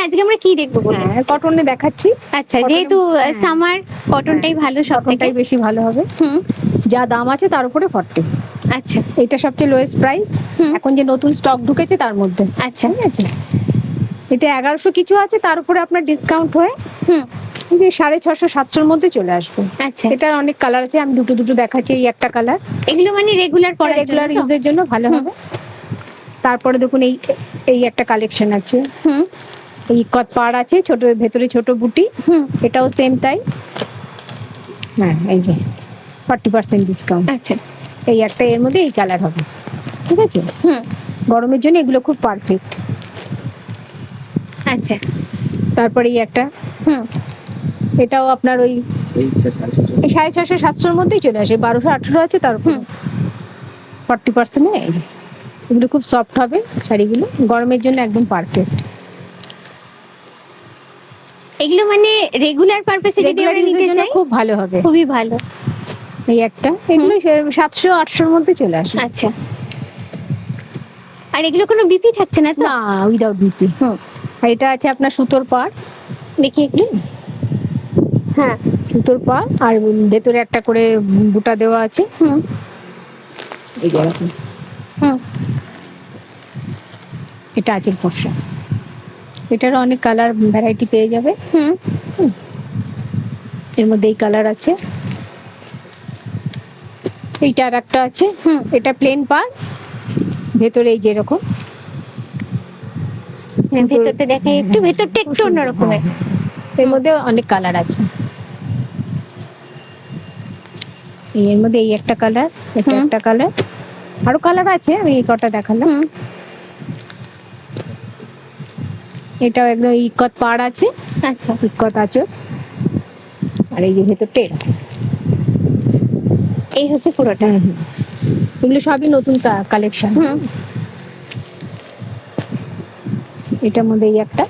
আজকে আমরা কি দেখবো বলুন? হ্যাঁ, কটনে দেখাচ্ছি। আচ্ছা, cotton- যেহেতু হ্যাঁ। সামার কটনটাই ভালো সব থেকে। কটনটাই বেশি ভালো হবে। হুম, যা দাম আছে তার উপরে 40। আচ্ছা এটা সবচেয়ে লোয়েস্ট প্রাইস। হুম। এখন যে নতুন স্টক ঢুকেছে তার মধ্যে। আচ্ছা ঠিক আছে, এটা 1100 কিছু আছে, তার উপরে আপনার ডিসকাউন্ট হয়ে হুম, এই যে 650 700-র মধ্যে চলে আসবে। আচ্ছা এটার অনেক কালার আছে, আমি দুটো দুটো দেখাচ্ছি। এই একটা কালার এগুলো মানে রেগুলার পরার রেগুলার জন্য তো? ইউজের জন্য ভালো হবে। তারপরে দেখুন এই এই একটা কালেকশন আছে, হুম এই কত পাড় আছে, ছোট ভেতরে ছোট বুটি। হুম, এটাও সেম তাই। হ্যাঁ, এই যে 40% ডিসকাউন্ট। আচ্ছা এই একটা, এর মধ্যে এই কালার হবে। ঠিক আছে, হুম, গরমের জন্য এগুলো খুব পারফেক্ট। আচ্ছা তারপরে এই একটা, হুম, এটাও আপনার ওই এই 650-700-র মধ্যেই চলে আসে। 1200-1800 আছে, তার উপর হুম। 40%। এই যে এগুলো খুব সফট হবে শাড়িগুলো, গরমের জন্য একদম পারফেক্ট। এগুলো মানে রেগুলার পারপাসে যদি রেগুলার আমরা নিতে ইউজের জন্য চাই খুব ভালো হবে। খুবই ভালো। এই একটা, এগুলো 700-800-র মধ্যে চলে আসে। আচ্ছা, আর এগুলো কোনো বিপি থাকছে না তো? না, উইদাউট বিপি। হুম, আর এটা আছে আপনার সুতোর পাড়। দেখি একটু। হ্যাঁ, সুতোর পাড়, আর ভেতরে একটা করে বুটা দেওয়া আছে। হুম এই যে এরকম। হুম, এটা আছে পোর্শন। এটারও অনেক কালার ভ্যারাইটি পেয়ে যাবে। হুম, এর মধ্যে এই কালার আছে। এইটা আর একটা আছে। হুম, এটা প্লেন পাড়, ভেতরে এই যে এরকম। ভেতরটা দেখাই একটু। ভেতরটা একটু অন্যরকমের। এর মধ্যে অনেক কালার আছে। এর মধ্যে এই একটা কালার, এটা হুম। একটা কালার, আরো কালার আছে, আমি এই কটা দেখালাম। হুম, এটাও একদম ইকত পাড় আছে, আচ্ছা ইকত আছে। আর এই যে ভেতরটা এরকম। এই হচ্ছে পুরোটা। এগুলো সবই নতুন কালেকশন। হুম, এটার মধ্যে এই একটা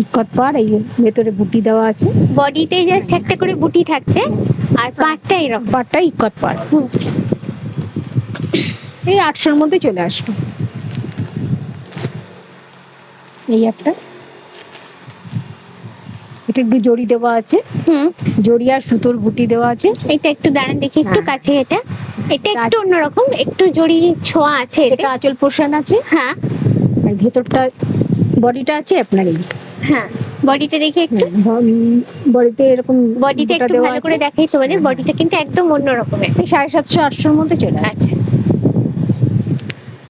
ইকত পাড়, এই ভেতরে বুটি দেওয়া আছে। বডিতে জাস্ট একটা করে বুটি থাকছে আর পাটটা এরকম। পাড়টা ইকত পাড়। হুম, এই 800-র মধ্যে চলে আসবে। এই একটা, এটা একটু জড়ি দেওয়া আছে, হুম, জড়ি আর সুতোর বুটি দেওয়া আছে। এটা একটু দাঁড়ান দেখি একটু হ্যাঁ। কাছে। এটা এটা একটু অন্যরকম, একটু জড়ি ছোঁয়া আছে এতে। এটা আঁচল পোর্শন আছে, হ্যাঁ আর ভেতরটা বডিটা আছে আপনার এই। হ্যাঁ, বডিটা দেখি একটু। বডিতে এরকম বডিটা বুটা একটু দেওয়া ভালো আছে। করে দেখাই তোমাদের। বডিটা কিন্তু একদম অন্য রকমের। এই 750-800-র মধ্যে চলে আসবে। আচ্ছা,